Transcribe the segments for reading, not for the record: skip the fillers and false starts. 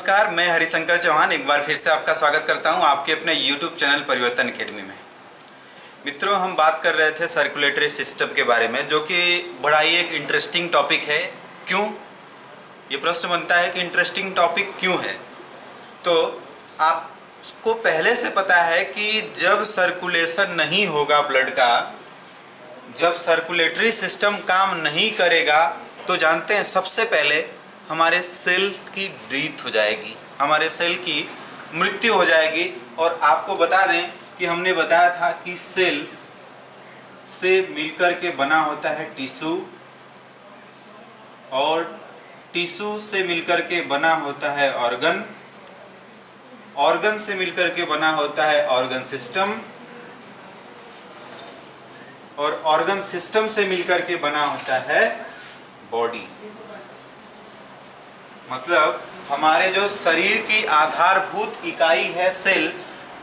नमस्कार, मैं हरिशंकर चौहान एक बार फिर से आपका स्वागत करता हूं आपके अपने YouTube चैनल परिवर्तन एकेडमी में। मित्रों, हम बात कर रहे थे सर्कुलेटरी सिस्टम के बारे में, जो कि बड़ा ही एक इंटरेस्टिंग टॉपिक है। क्यों? ये प्रश्न बनता है कि इंटरेस्टिंग टॉपिक क्यों है। तो आपको पहले से पता है कि जब सर्कुलेशन नहीं होगा ब्लड का, जब सर्कुलेटरी सिस्टम काम नहीं करेगा, तो जानते हैं सबसे पहले हमारे सेल्स की डेथ हो जाएगी, हमारे सेल की मृत्यु हो जाएगी। और आपको बता दें कि हमने बताया था कि सेल से मिलकर के बना होता है टिश्यू, और टिश्यू से मिलकर के बना होता है ऑर्गन, ऑर्गन से मिलकर के बना होता है ऑर्गन सिस्टम, और ऑर्गन सिस्टम से मिलकर के बना होता है बॉडी। मतलब हमारे जो शरीर की आधारभूत इकाई है सेल,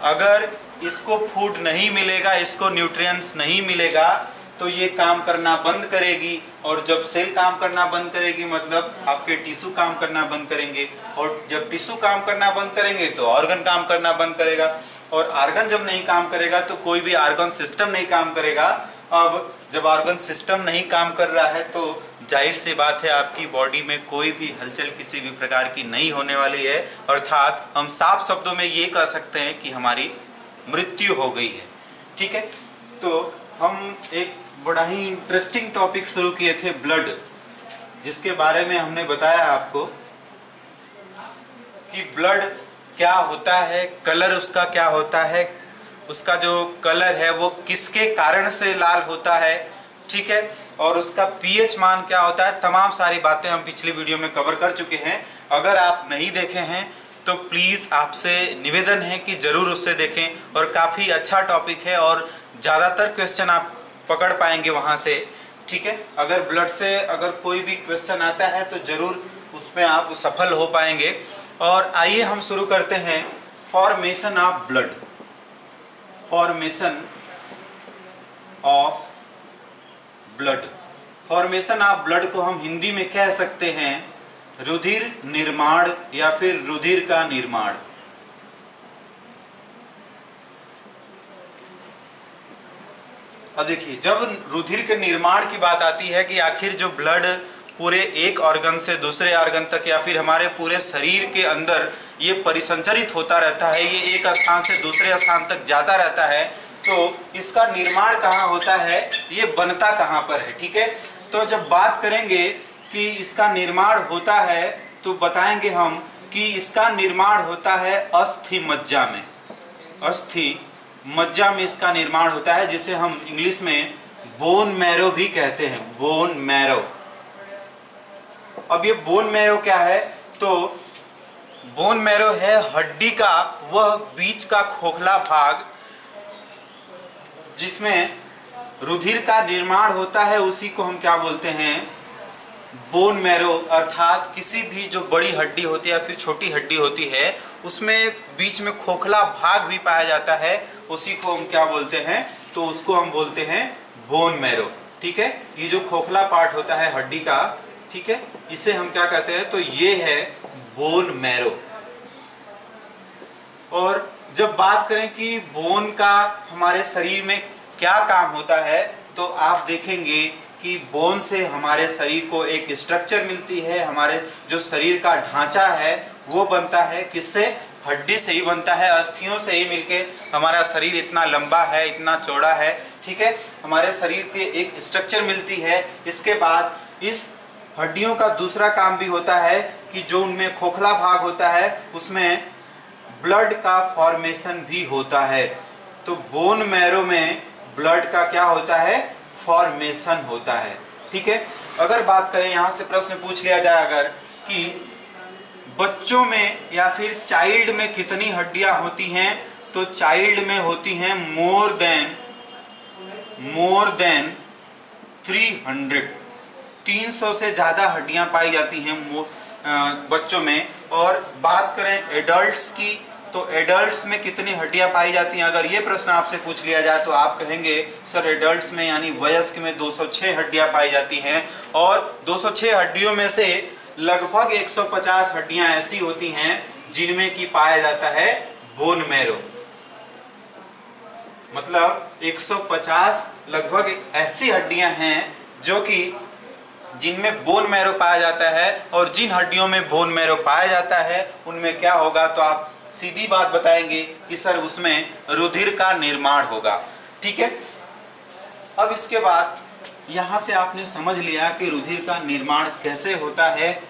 अगर इसको फूड नहीं मिलेगा, इसको न्यूट्रिएंट्स नहीं मिलेगा, तो ये काम करना बंद करेगी। और जब सेल काम करना बंद करेगी मतलब आपके टिश्यू काम करना बंद करेंगे, और जब टिश्यू काम करना बंद करेंगे तो ऑर्गन काम करना बंद करेगा, और ऑर्गन जब नहीं काम करेगा तो कोई भी ऑर्गन सिस्टम नहीं काम करेगा। अब जब ऑर्गन सिस्टम नहीं काम कर रहा है तो जाहिर सी बात है आपकी बॉडी में कोई भी हलचल किसी भी प्रकार की नहीं होने वाली है। अर्थात हम साफ शब्दों में ये कह सकते हैं कि हमारी मृत्यु हो गई है। ठीक है, तो हम एक बड़ा ही इंटरेस्टिंग टॉपिक शुरू किए थे, ब्लड, जिसके बारे में हमने बताया आपको कि ब्लड क्या होता है, कलर उसका क्या होता है, उसका जो कलर है वो किसके कारण से लाल होता है, ठीक है, और उसका पीएच मान क्या होता है। तमाम सारी बातें हम पिछली वीडियो में कवर कर चुके हैं। अगर आप नहीं देखे हैं तो प्लीज़ आपसे निवेदन है कि ज़रूर उससे देखें, और काफ़ी अच्छा टॉपिक है और ज़्यादातर क्वेश्चन आप पकड़ पाएंगे वहाँ से। ठीक है, अगर ब्लड से अगर कोई भी क्वेश्चन आता है तो ज़रूर उसमें आप सफल हो पाएंगे। और आइए हम शुरू करते हैं formation of blood. Formation of blood, formation of blood को हम हिंदी में कह सकते हैं रुधिर निर्माण या फिर रुधिर का निर्माण। अब देखिए, जब रुधिर के निर्माण की बात आती है कि आखिर जो ब्लड पूरे एक ऑर्गन से दूसरे ऑर्गन तक या फिर हमारे पूरे शरीर के अंदर ये परिसंचरित होता रहता है, ये एक स्थान से दूसरे स्थान तक जाता रहता है, तो इसका निर्माण कहाँ होता है, ये बनता कहाँ पर है। ठीक है, तो जब बात करेंगे कि इसका निर्माण होता है तो बताएंगे हम कि इसका निर्माण होता है अस्थि मज्जा में। अस्थि मज्जा में इसका निर्माण होता है, जिसे हम इंग्लिश में बोन मैरो भी कहते हैं, बोन मैरो। अब ये बोन मैरो क्या है? तो बोन मैरो है हड्डी का वह बीच का खोखला भाग जिसमें रुधिर का निर्माण होता है, उसी को हम क्या बोलते हैं, बोन मैरो। अर्थात किसी भी जो बड़ी हड्डी होती है या फिर छोटी हड्डी होती है, उसमें बीच में खोखला भाग भी पाया जाता है, उसी को हम क्या बोलते हैं, तो उसको हम बोलते हैं बोन मैरो। ठीक है, ये जो खोखला पार्ट होता है हड्डी का, ठीक है, इसे हम क्या कहते हैं, तो ये है बोन मैरो। और जब बात करें कि बोन का हमारे शरीर में क्या काम होता है, तो आप देखेंगे कि बोन से हमारे शरीर को एक स्ट्रक्चर मिलती है। हमारे जो शरीर का ढांचा है वो बनता है किससे? हड्डी से ही बनता है, अस्थियों से ही मिलके हमारा शरीर इतना लंबा है, इतना चौड़ा है। ठीक है, हमारे शरीर के एक स्ट्रक्चर मिलती है। इसके बाद इस हड्डियों का दूसरा काम भी होता है कि जो उनमें खोखला भाग होता है उसमें ब्लड का फॉर्मेशन भी होता है। तो बोन मैरो में ब्लड का क्या होता है? फॉर्मेशन होता है। ठीक है, अगर बात करें, यहाँ से प्रश्न पूछ लिया जाए अगर कि बच्चों में या फिर चाइल्ड में कितनी हड्डियां होती हैं, तो चाइल्ड में होती हैं मोर देन 300 से ज्यादा हड्डियां पाई जाती हैं बच्चों में। और बात करें एडल्ट्स की, तो एडल्ट्स में कितनी हड्डियां पाई जाती हैं, अगर ये प्रश्न आपसे पूछ लिया जाए तो आप कहेंगे सर एडल्ट्स में यानी वयस्क में 206 हड्डियां पाई जाती हैं। और 206 हड्डियों में से लगभग 150 हड्डियां ऐसी होती हैं जिनमें कि पाया जाता है बोन मैरो। मतलब 150 लगभग ऐसी हड्डियां हैं जो कि जिनमें बोन मैरो पाया जाता है, और जिन हड्डियों में बोन मैरो पाया जाता है उनमें क्या होगा, तो आप सीधी बात बताएंगे कि सर उसमें रुधिर का निर्माण होगा। ठीक है, अब इसके बाद यहां से आपने समझ लिया कि रुधिर का निर्माण कैसे होता है,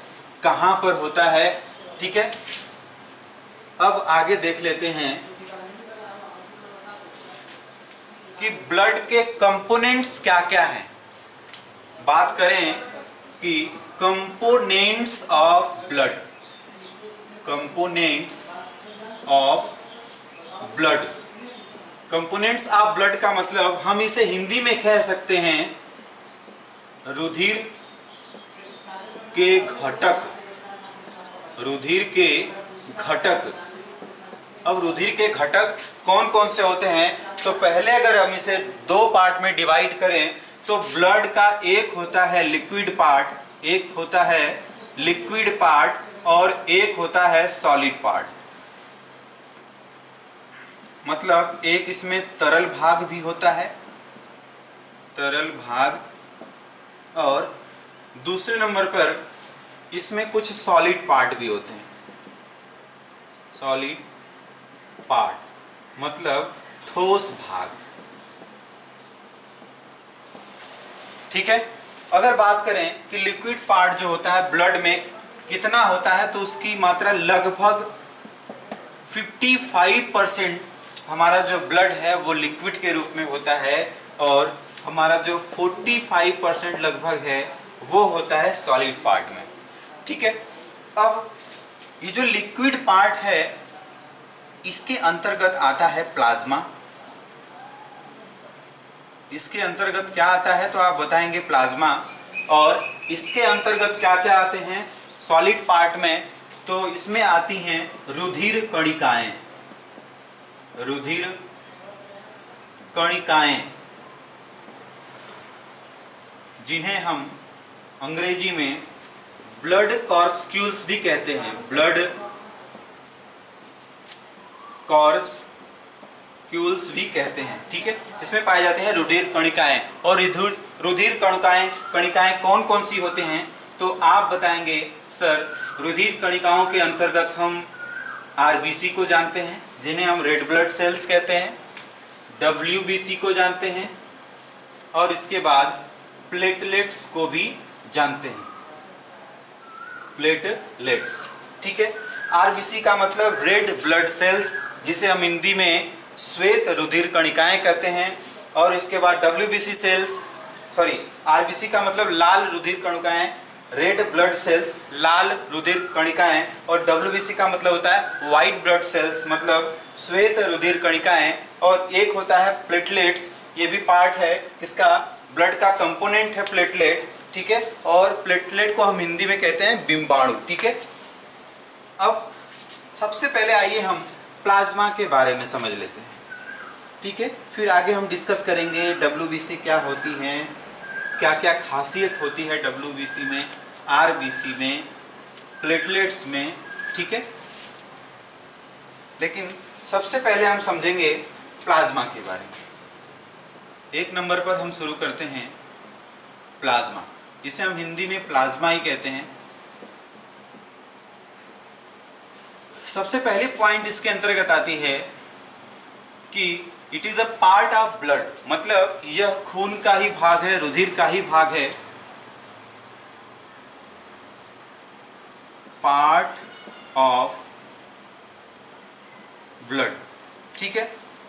कहां पर होता है। ठीक है, अब आगे देख लेते हैं कि ब्लड के कंपोनेंट्स क्या क्या हैं। बात करें कि components of blood, components of blood, components of blood का मतलब हम इसे हिंदी में कह सकते हैं रुधिर के घटक, रुधिर के घटक। अब रुधिर के घटक कौन कौन से होते हैं, तो पहले अगर हम इसे दो पार्ट में डिवाइड करें तो ब्लड का एक होता है लिक्विड पार्ट, एक होता है लिक्विड पार्ट और एक होता है सॉलिड पार्ट। मतलब एक इसमें तरल भाग भी होता है, तरल भाग, और दूसरे नंबर पर इसमें कुछ सॉलिड पार्ट भी होते हैं, सॉलिड पार्ट मतलब ठोस भाग। ठीक है, अगर बात करें कि लिक्विड पार्ट जो होता है ब्लड में कितना होता है, तो उसकी मात्रा लगभग 55% हमारा जो ब्लड है वो लिक्विड के रूप में होता है, और हमारा जो 45% लगभग है वो होता है सॉलिड पार्ट में। ठीक है, अब ये जो लिक्विड पार्ट है इसके अंतर्गत आता है प्लाज्मा। इसके अंतर्गत क्या आता है, तो आप बताएंगे प्लाज्मा। और इसके अंतर्गत क्या क्या आते हैं सॉलिड पार्ट में, तो इसमें आती हैं रुधिर कणिकाएं, रुधिर कणिकाएं जिन्हें हम अंग्रेजी में ब्लड कॉर्पस्क्यूल्स भी कहते हैं, ब्लड कॉर्पस्क्यूल्स भी कहते हैं। ठीक है, इसमें पाए जाते हैं रुधिर कणिकाएं। और रुधिर कणिकाएं कौन कौन सी होते हैं, तो आप बताएंगे सर रुधिर कणिकाओं के अंतर्गत हम आरबीसी को जानते हैं जिन्हें हम रेड ब्लड सेल्स कहते हैं, डब्ल्यूबीसी को जानते हैं, और इसके बाद प्लेटलेट्स को भी जानते हैं, प्लेटलेट्स। ठीक है, आरबीसी का मतलब रेड ब्लड सेल्स, जिसे हम हिंदी में श्वेत रुधिर कणिकाएं कहते हैं, और इसके बाद डब्ल्यूबीसी सेल्स, सॉरी आरबीसी का मतलब लाल रुधिर कणिकाएं, रेड ब्लड सेल्स लाल रुधिर कणिकाएं, और डब्ल्यूबीसी का मतलब होता है व्हाइट ब्लड सेल्स मतलब श्वेत रुधिर कणिकाएं, और एक होता है प्लेटलेट्स, ये भी पार्ट है इसका, ब्लड का कंपोनेंट है प्लेटलेट। ठीक है, और प्लेटलेट को हम हिंदी में कहते हैं बिंबाणु। ठीक है, अब सबसे पहले आइए हम प्लाज्मा के बारे में समझ लेते हैं। ठीक है, फिर आगे हम डिस्कस करेंगे डब्ल्यूबीसी क्या होती है, क्या क्या खासियत होती है डब्ल्यूबीसी में, आरबीसी में, प्लेटलेट्स में। ठीक है, लेकिन सबसे पहले हम समझेंगे प्लाज्मा के बारे में। एक नंबर पर हम शुरू करते हैं प्लाज्मा, इसे हम हिंदी में प्लाज्मा ही कहते हैं। सबसे पहले पॉइंट इसके अंतर्गत आती है कि it is a part of blood, मतलब यह खून का ही भाग है, रुधिर का ही भाग है, पार्ट ऑफ ब्लड। ठीक है,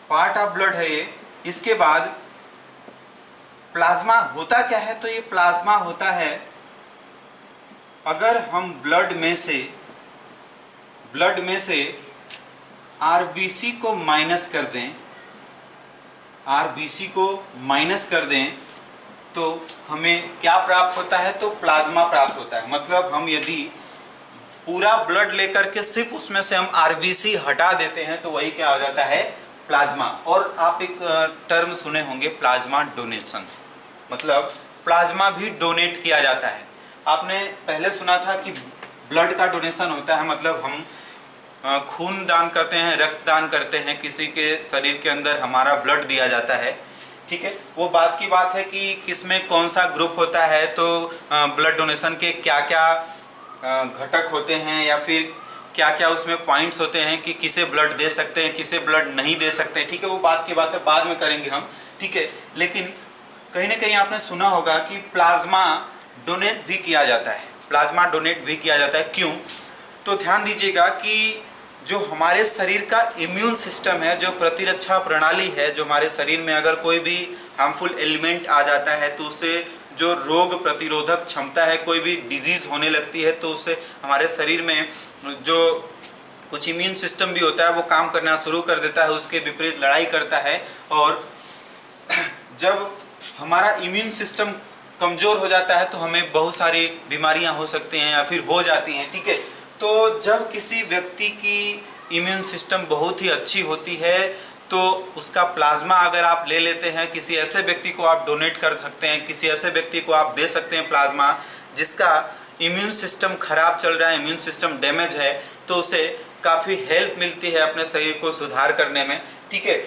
पार्ट ऑफ ब्लड है ये। इसके बाद प्लाज्मा होता क्या है, तो ये प्लाज्मा होता है अगर हम ब्लड में से आरबीसी को माइनस कर दें, आरबीसी को माइनस कर दें तो हमें क्या प्राप्त होता है, तो प्लाज्मा प्राप्त होता है। मतलब हम यदि पूरा ब्लड लेकर के सिर्फ उसमें से हम आरबीसी हटा देते हैं तो वही क्या हो जाता है, प्लाज्मा। और आप एक टर्म सुने होंगे प्लाज्मा डोनेशन, मतलब प्लाज्मा भी डोनेट किया जाता है। आपने पहले सुना था कि ब्लड का डोनेशन होता है, मतलब हम खून दान करते हैं, रक्त दान करते हैं, किसी के शरीर के अंदर हमारा ब्लड दिया जाता है। ठीक है, वो बात की बात है कि किसमें कौन सा ग्रुप होता है, तो ब्लड डोनेशन के क्या क्या घटक होते हैं या फिर क्या क्या उसमें पॉइंट्स होते हैं कि किसे ब्लड दे सकते हैं, किसे ब्लड नहीं दे सकते हैं। ठीक है, वो बात की बात है, बाद में करेंगे हम। ठीक है, लेकिन कहीं ना कहीं आपने सुना होगा कि प्लाज्मा डोनेट भी किया जाता है, प्लाज्मा डोनेट भी किया जाता है। क्यों? तो ध्यान दीजिएगा कि जो हमारे शरीर का इम्यून सिस्टम है, जो प्रतिरक्षा प्रणाली है, जो हमारे शरीर में अगर कोई भी हार्मफुल एलिमेंट आ जाता है तो उससे जो रोग प्रतिरोधक क्षमता है, कोई भी डिजीज होने लगती है, तो उससे हमारे शरीर में जो कुछ इम्यून सिस्टम भी होता है वो काम करना शुरू कर देता है, उसके विपरीत लड़ाई करता है। और जब हमारा इम्यून सिस्टम कमज़ोर हो जाता है तो हमें बहुत सारी बीमारियां हो सकती हैं या फिर हो जाती हैं। ठीक है, तो जब किसी व्यक्ति की इम्यून सिस्टम बहुत ही अच्छी होती है तो उसका प्लाज्मा अगर आप ले लेते हैं, किसी ऐसे व्यक्ति को आप डोनेट कर सकते हैं, किसी ऐसे व्यक्ति को आप दे सकते हैं प्लाज्मा जिसका इम्यून सिस्टम खराब चल रहा है, इम्यून सिस्टम डैमेज है, तो उसे काफ़ी हेल्प मिलती है अपने शरीर को सुधार करने में। ठीक है,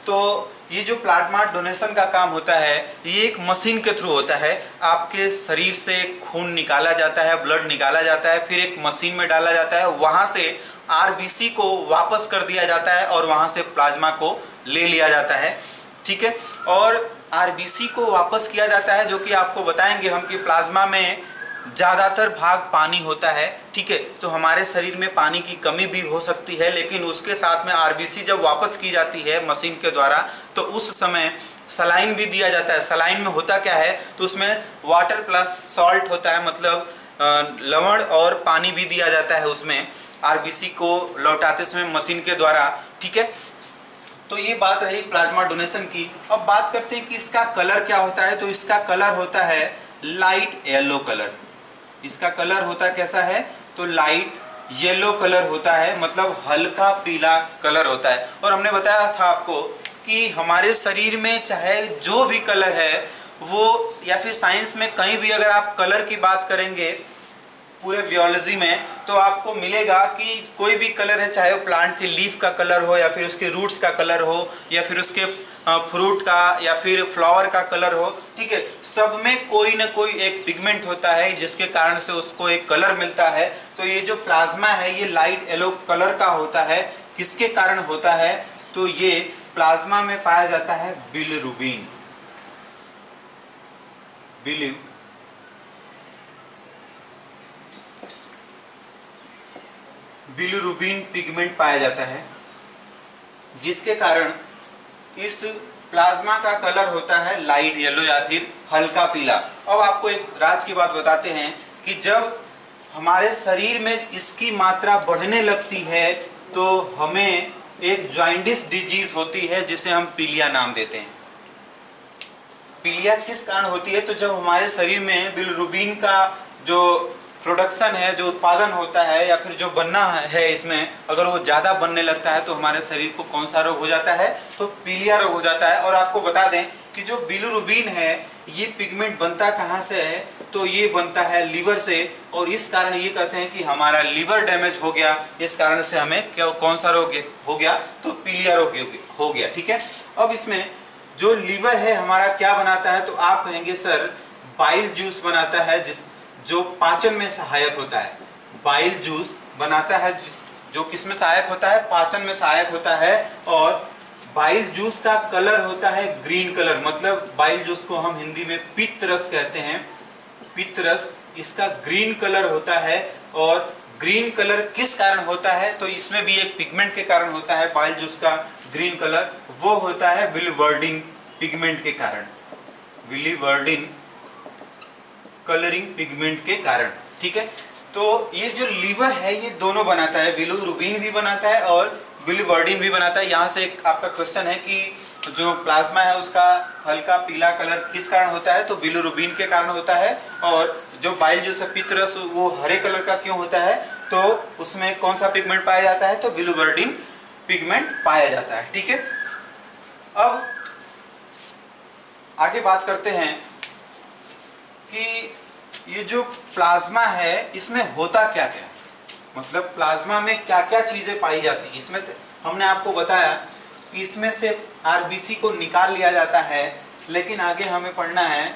तो ये जो प्लाज्मा डोनेशन का काम होता है ये एक मशीन के थ्रू होता है। आपके शरीर से खून निकाला जाता है, ब्लड निकाला जाता है, फिर एक मशीन में डाला जाता है, वहाँ से आरबीसी को वापस कर दिया जाता है और वहाँ से प्लाज्मा को ले लिया जाता है। ठीक है, और आरबीसी को वापस किया जाता है, जो कि आपको बताएंगे हम कि प्लाज्मा में ज़्यादातर भाग पानी होता है। ठीक है, तो हमारे शरीर में पानी की कमी भी हो सकती है, लेकिन उसके साथ में आरबीसी जब वापस की जाती है मशीन के द्वारा तो उस समय सलाइन भी दिया जाता है। सलाइन में होता क्या है, तो उसमें वाटर प्लस सॉल्ट होता है, मतलब लवण और पानी भी दिया जाता है उसमें आरबीसी को लौटाते समय मशीन के द्वारा। ठीक है, तो ये बात रही प्लाज्मा डोनेशन की। अब बात करते हैं कि इसका कलर क्या होता है। तो इसका कलर होता है लाइट येलो कलर। इसका कलर होता कैसा है, तो लाइट येलो कलर होता है, मतलब हल्का पीला कलर होता है। और हमने बताया था आपको कि हमारे शरीर में चाहे जो भी कलर है वो, या फिर साइंस में कहीं भी अगर आप कलर की बात करेंगे पूरे बियोलॉजी में, तो आपको मिलेगा कि कोई भी कलर है, चाहे वो प्लांट के लीफ का कलर हो या फिर उसके रूट्स का कलर हो या फिर उसके फ्रूट का या फिर फ्लावर का कलर हो। ठीक है, सब में कोई ना कोई एक पिगमेंट होता है जिसके कारण से उसको एक कलर मिलता है। तो ये जो प्लाज्मा है ये लाइट येलो कलर का होता है। किसके कारण होता है, तो ये प्लाज्मा में पाया जाता है बिलिरुबिन। बिलिरुबिन पिगमेंट पाया जाता है, जिसके कारण इस प्लाज्मा का कलर होता है लाइट येलो या फिर हल्का पीला। अब आपको एक राज की बात बताते हैं कि जब हमारे शरीर में इसकी मात्रा बढ़ने लगती है तो हमें एक जॉइंटिस डिजीज होती है जिसे हम पीलिया नाम देते हैं। पीलिया किस कारण होती है, तो जब हमारे शरीर में बिलिरुबिन का जो प्रोडक्शन है, जो उत्पादन होता है या फिर जो बनना है इसमें, अगर वो ज़्यादा बनने लगता है तो हमारे शरीर को कौन सा रोग हो जाता है, तो पीलिया रोग हो जाता है। और आपको बता दें कि जो बिलिरुबिन है ये पिगमेंट बनता कहाँ से है, तो ये बनता है लीवर से। और इस कारण ये कहते हैं कि हमारा लीवर डैमेज हो गया, इस कारण से हमें कौन सा रोग हो गया, तो पीलिया रोग हो गया। ठीक है, अब इसमें जो लीवर है हमारा क्या बनाता है, तो आप कहेंगे सर बाइल जूस बनाता है, जो पाचन में सहायक होता है। बाइल जूस बनाता है जो किस में सहायक होता है, पाचन में सहायक होता है। और बाइल जूस का कलर होता है ग्रीन कलर, मतलब बाइल जूस को हम हिंदी में पित्त रस कहते हैं। पित्त रस इसका ग्रीन कलर होता है। और ग्रीन कलर किस कारण होता है, तो इसमें भी एक पिगमेंट के कारण होता है बाइल जूस का ग्रीन कलर, वो होता है बिलिवर्डिन पिगमेंट के कारण, बिलिवर्डिन कलरिंग पिगमेंट के कारण। ठीक है, तो ये जो लीवर है ये दोनों बनाता है, बिलिरुबिन भी बनाता है और बिलिवर्डिन भी बनाता है। यहाँ से एक आपका क्वेश्चन है कि जो प्लाज्मा है उसका हल्का पीला कलर किस कारण होता है, तो बिलिरुबिन के कारण होता है। और जो बाइल जो पित्त रस वो हरे कलर का क्यों होता है, तो उसमें कौन सा पिगमेंट पाया जाता है, तो बिलिवर्डिन पिगमेंट पाया जाता है। ठीक है, अब आगे बात करते हैं कि ये जो प्लाज्मा है इसमें होता क्या क्या, मतलब प्लाज्मा में क्या क्या चीजें पाई जाती हैं। इसमें हमने आपको बताया कि इसमें से आरबीसी को निकाल लिया जाता है, लेकिन आगे हमें पढ़ना है,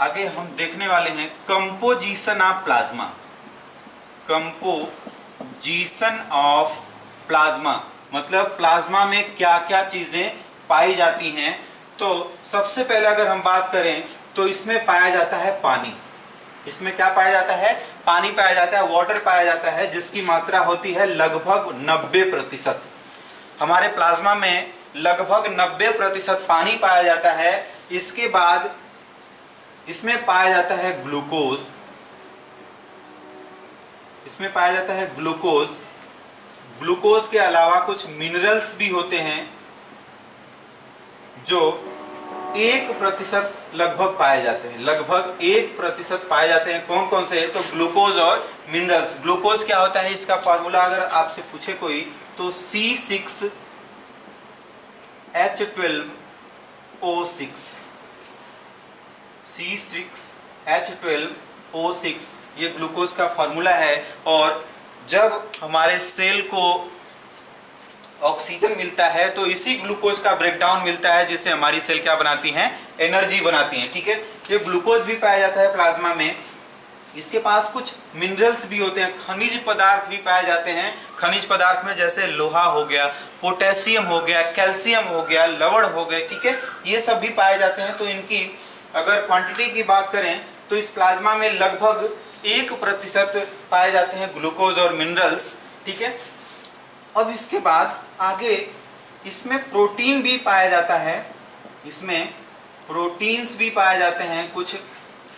आगे हम देखने वाले हैं composition of plasma. Composition of plasma मतलब प्लाज्मा में क्या क्या चीजें पाई जाती हैं। तो सबसे पहले अगर हम बात करें तो इसमें पाया जाता है पानी। इसमें क्या पाया जाता है, पानी पाया जाता है, वाटर पाया जाता है, जिसकी मात्रा होती है लगभग 90%। हमारे प्लाज्मा में लगभग 90% पानी पाया जाता है। इसके बाद इसमें पाया जाता है ग्लूकोज, इसमें पाया जाता है ग्लूकोज। ग्लूकोज के अलावा कुछ मिनरल्स भी होते हैं जो 1% लगभग पाए जाते हैं, लगभग 1% पाए जाते हैं। कौन कौन से है, तो ग्लूकोज और मिनरल्स। ग्लूकोज क्या होता है, इसका फॉर्मूला अगर आपसे पूछे कोई तो C6H12O6, C6H12O6 ये ग्लूकोज का फॉर्मूला है। और जब हमारे सेल को ऑक्सीजन मिलता है तो इसी ग्लूकोज का ब्रेकडाउन मिलता है, जिससे हमारी सेल क्या बनाती हैं, एनर्जी बनाती हैं। ठीक है, ये ग्लूकोज भी पाया जाता है प्लाज्मा में। इसके पास कुछ मिनरल्स भी होते हैं, खनिज पदार्थ भी पाए जाते हैं। खनिज पदार्थ में जैसे लोहा हो गया, पोटेशियम हो गया, कैल्शियम हो गया, लवण हो गए, ठीक है, ये सब भी पाए जाते हैं। तो इनकी अगर क्वांटिटी की बात करें तो इस प्लाज्मा में लगभग 1% पाए जाते हैं ग्लूकोज और मिनरल्स। ठीक है, अब इसके बाद आगे इसमें प्रोटीन भी पाया जाता है, इसमें प्रोटीन्स भी पाए जाते हैं।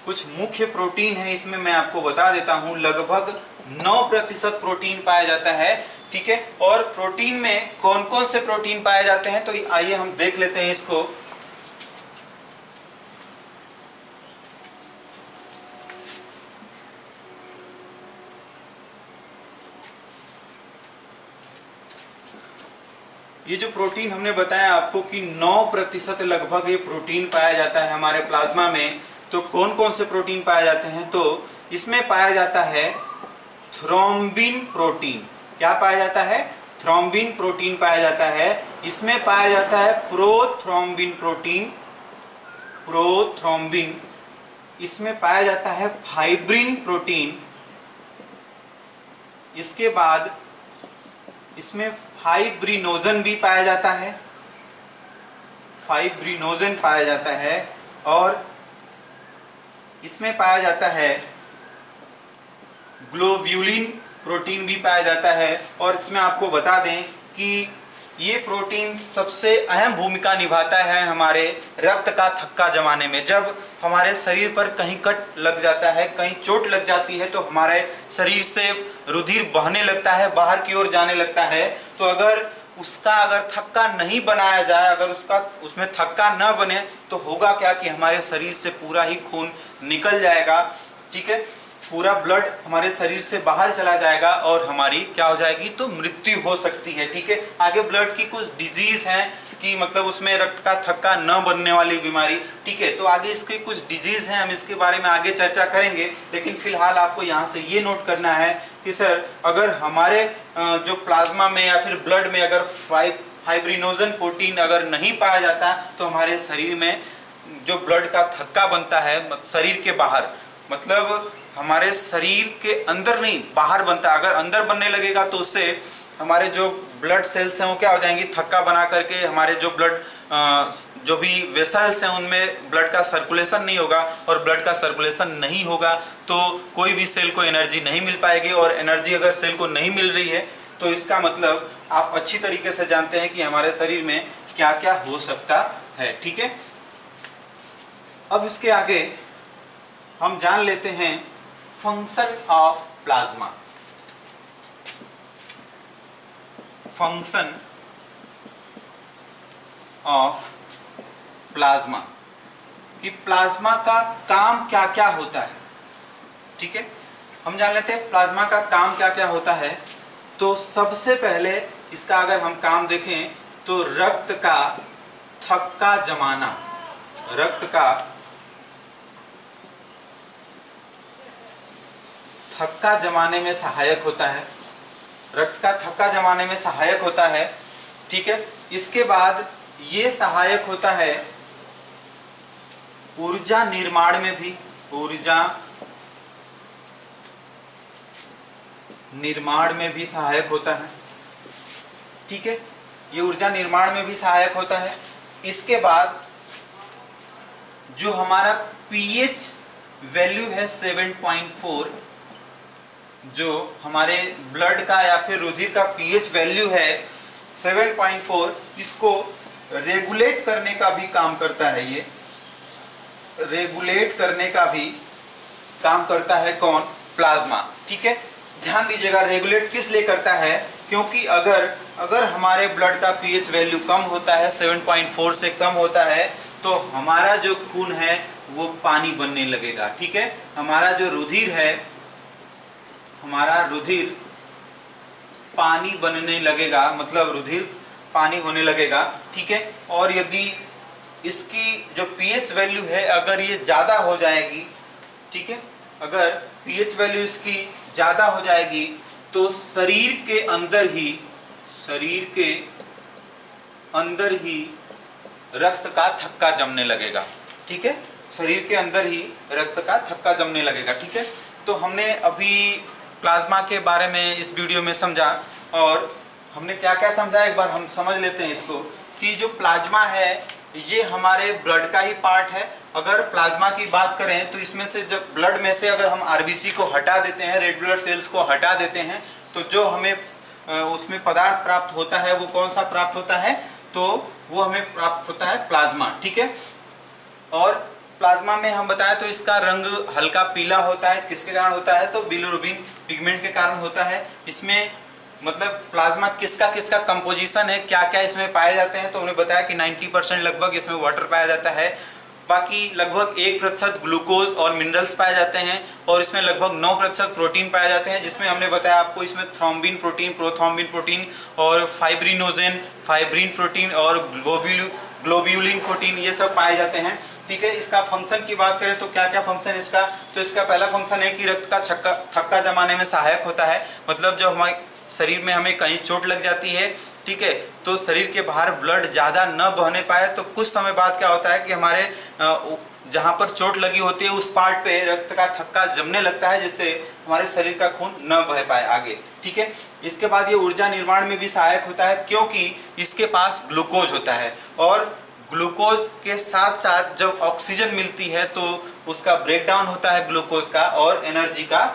कुछ मुख्य प्रोटीन है इसमें, मैं आपको बता देता हूं, लगभग 9% प्रोटीन पाया जाता है। ठीक है, और प्रोटीन में कौन कौन से प्रोटीन पाए जाते हैं, तो आइए हम देख लेते हैं इसको। ये जो प्रोटीन हमने बताया आपको कि 9% लगभग ये प्रोटीन पाया जाता है हमारे प्लाज्मा में। तो कौन कौन से प्रोटीन पाए जाते हैं, तो इसमें पाया जाता है थ्रोम्बिन प्रोटीन। क्या पाया जाता है, थ्रोम्बिन प्रोटीन पाया जाता है। इसमें पाया जाता है प्रोथ्रोम्बिन प्रोटीन, प्रोथ्रोम्बिन। इसमें पाया जाता है फाइब्रिन प्रोटीन। इसके बाद इसमें फाइब्रिनोजन भी पाया जाता है, फाइब्रिनोजन पाया जाता है। और इसमें पाया जाता है ग्लोब्यूलिन प्रोटीन भी पाया जाता है। और इसमें आपको बता दें कि ये प्रोटीन सबसे अहम भूमिका निभाता है हमारे रक्त का थक्का जमाने में। जब हमारे शरीर पर कहीं कट लग जाता है, कहीं चोट लग जाती है, तो हमारे शरीर से रुधिर बहने लगता है, बाहर की ओर जाने लगता है। तो अगर थक्का नहीं बनाया जाए, अगर उसमें थक्का न बने, तो होगा क्या कि हमारे शरीर से पूरा ही खून निकल जाएगा। ठीक है, पूरा ब्लड हमारे शरीर से बाहर चला जाएगा और हमारी क्या हो जाएगी, तो मृत्यु हो सकती है। ठीक है, आगे ब्लड की कुछ डिजीज हैं कि मतलब उसमें रक्त का थक्का न बनने वाली बीमारी। ठीक है, तो आगे इसकी कुछ डिजीज हैं, हम इसके बारे में आगे चर्चा करेंगे। लेकिन फिलहाल आपको यहाँ से ये नोट करना है कि सर अगर हमारे जो प्लाज्मा में या फिर ब्लड में अगर फाइब्रिनोजन प्रोटीन अगर नहीं पाया जाता, तो हमारे शरीर में जो ब्लड का थक्का बनता है शरीर के बाहर, मतलब हमारे शरीर के अंदर नहीं बाहर बनता है। अगर अंदर बनने लगेगा तो उससे हमारे जो ब्लड सेल्स हैं वो क्या हो जाएंगी, थक्का बना करके हमारे जो ब्लड जो भी वेसल्स हैं उनमें ब्लड का सर्कुलेशन नहीं होगा। और ब्लड का सर्कुलेशन नहीं होगा तो कोई भी सेल को एनर्जी नहीं मिल पाएगी। और एनर्जी अगर सेल को नहीं मिल रही है तो इसका मतलब आप अच्छी तरीके से जानते हैं कि हमारे शरीर में क्या क्या हो सकता है। ठीक है, अब इसके आगे हम जान लेते हैं function of plasma. Function of plasma कि प्लाज्मा का काम क्या क्या होता है। ठीक है, हम जान लेते हैं प्लाज्मा का काम क्या क्या होता है। तो सबसे पहले इसका अगर हम काम देखें तो रक्त का थक्का जमाना, रक्त का थक्का जमाने में सहायक होता है, रक्त का थक्का जमाने में सहायक होता है। ठीक है, इसके बाद ये सहायक होता है ऊर्जा निर्माण में भी, ऊर्जा निर्माण में भी सहायक होता है। ठीक है, ये ऊर्जा निर्माण में भी सहायक होता है। इसके बाद जो हमारा पीएच वैल्यू है 7.4, जो हमारे ब्लड का या फिर रुधिर का पीएच वैल्यू है 7.4, इसको रेगुलेट करने का भी काम करता है। ये रेगुलेट करने का भी काम करता है कौन? प्लाज्मा। ठीक है, ध्यान दीजिएगा, रेगुलेट किस लिए करता है? क्योंकि अगर हमारे ब्लड का पीएच वैल्यू कम होता है, 7.4 से कम होता है, तो हमारा जो खून है वो पानी बनने लगेगा। ठीक है, हमारा जो रुधिर है, हमारा रुधिर पानी बनने लगेगा, मतलब रुधिर पानी होने लगेगा। ठीक है, और यदि इसकी जो पीएच वैल्यू है अगर ये ज़्यादा हो जाएगी, ठीक है, अगर पीएच वैल्यू इसकी ज़्यादा हो जाएगी तो शरीर के अंदर ही रक्त का थक्का जमने लगेगा। ठीक है, शरीर के अंदर ही रक्त का थक्का जमने लगेगा। ठीक है, तो हमने अभी प्लाज्मा के बारे में इस वीडियो में समझा, और हमने क्या क्या समझा एक बार हम समझ लेते हैं इसको, कि जो प्लाज्मा है ये हमारे ब्लड का ही पार्ट है। अगर प्लाज्मा की बात करें तो इसमें से जब ब्लड में से अगर हम आरबीसी को हटा देते हैं, रेड ब्लड सेल्स को हटा देते हैं, तो जो हमें उसमें पदार्थ प्राप्त होता है वो कौन सा प्राप्त होता है? तो वो हमें प्राप्त होता है प्लाज्मा। ठीक है, और प्लाज्मा में हम बताएं तो इसका रंग हल्का पीला होता है। किसके कारण होता है? तो बिलिरुबिन पिगमेंट के कारण होता है। इसमें मतलब प्लाज्मा किसका कंपोजिशन है, क्या क्या इसमें पाए जाते हैं, तो उन्हें बताया कि 90% लगभग इसमें वाटर पाया जाता है, बाकी लगभग 1% ग्लूकोज और मिनरल्स पाए जाते हैं, और इसमें लगभग 9% प्रोटीन पाए जाते हैं, जिसमें हमने बताया आपको इसमें थ्रोम्बिन प्रोटीन, प्रोथ्रोम्बिन प्रोटीन और फाइब्रिनोजेन, फाइब्रिन प्रोटीन और ग्लोब्यूलिन प्रोटीन, ये सब पाए जाते हैं। ठीक है, इसका फंक्शन की बात करें तो क्या क्या फंक्शन इसका? तो इसका पहला फंक्शन है कि रक्त का थक्का जमाने में सहायक होता है। मतलब जब हमारे शरीर में हमें कहीं चोट लग जाती है, ठीक है, तो शरीर के बाहर ब्लड ज़्यादा न बहने पाए, तो कुछ समय बाद क्या होता है कि हमारे जहाँ पर चोट लगी होती है उस पार्ट पे रक्त का थक्का जमने लगता है, जिससे हमारे शरीर का खून न बह पाए आगे। ठीक है, इसके बाद ये ऊर्जा निर्माण में भी सहायक होता है, क्योंकि इसके पास ग्लूकोज होता है, और ग्लूकोज के साथ साथ जब ऑक्सीजन मिलती है तो उसका ब्रेकडाउन होता है ग्लूकोज का, और एनर्जी का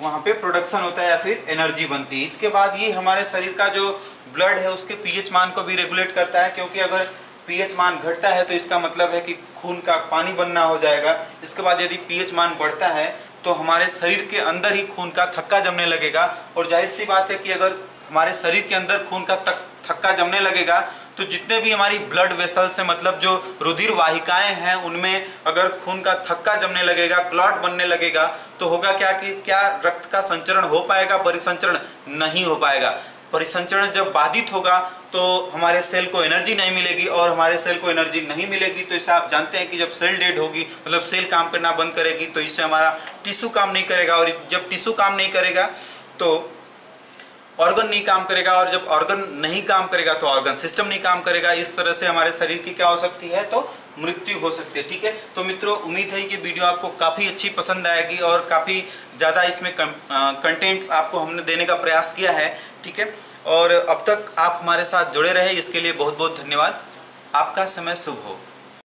वहाँ पे प्रोडक्शन होता है या फिर एनर्जी बनती है। इसके बाद ये हमारे शरीर का जो ब्लड है उसके पीएच मान को भी रेगुलेट करता है, क्योंकि अगर पीएच मान घटता है तो इसका मतलब है कि खून का पानी बनना हो जाएगा। इसके बाद यदि पीएच मान बढ़ता है तो हमारे शरीर के अंदर ही खून का थक्का जमने लगेगा, और जाहिर सी बात है कि अगर हमारे शरीर के अंदर खून का थक्का जमने लगेगा तो जितने भी हमारी ब्लड वेसल्स हैं, मतलब जो रुधिर वाहिकाएं हैं, उनमें अगर खून का थक्का जमने लगेगा, क्लॉट बनने लगेगा, तो होगा क्या कि क्या रक्त का संचरण हो पाएगा? परिसंचरण नहीं हो पाएगा। परिसंचरण जब बाधित होगा तो हमारे सेल को एनर्जी नहीं मिलेगी, और हमारे सेल को एनर्जी नहीं मिलेगी तो इसे आप जानते हैं कि जब सेल डेड होगी, मतलब सेल काम करना बंद करेगी, तो इससे हमारा टिश्यू काम नहीं करेगा, और जब टिश्यू काम नहीं करेगा तो ऑर्गन नहीं काम करेगा, और जब ऑर्गन नहीं काम करेगा तो ऑर्गन सिस्टम नहीं काम करेगा। इस तरह से हमारे शरीर की क्या हो सकती है? तो मृत्यु हो सकती है। ठीक है, तो मित्रों, उम्मीद है कि वीडियो आपको काफ़ी अच्छी पसंद आएगी, और काफ़ी ज़्यादा इसमें कंटेंट्स आपको हमने देने का प्रयास किया है। ठीक है, और अब तक आप हमारे साथ जुड़े रहे इसके लिए बहुत बहुत धन्यवाद। आपका समय शुभ हो।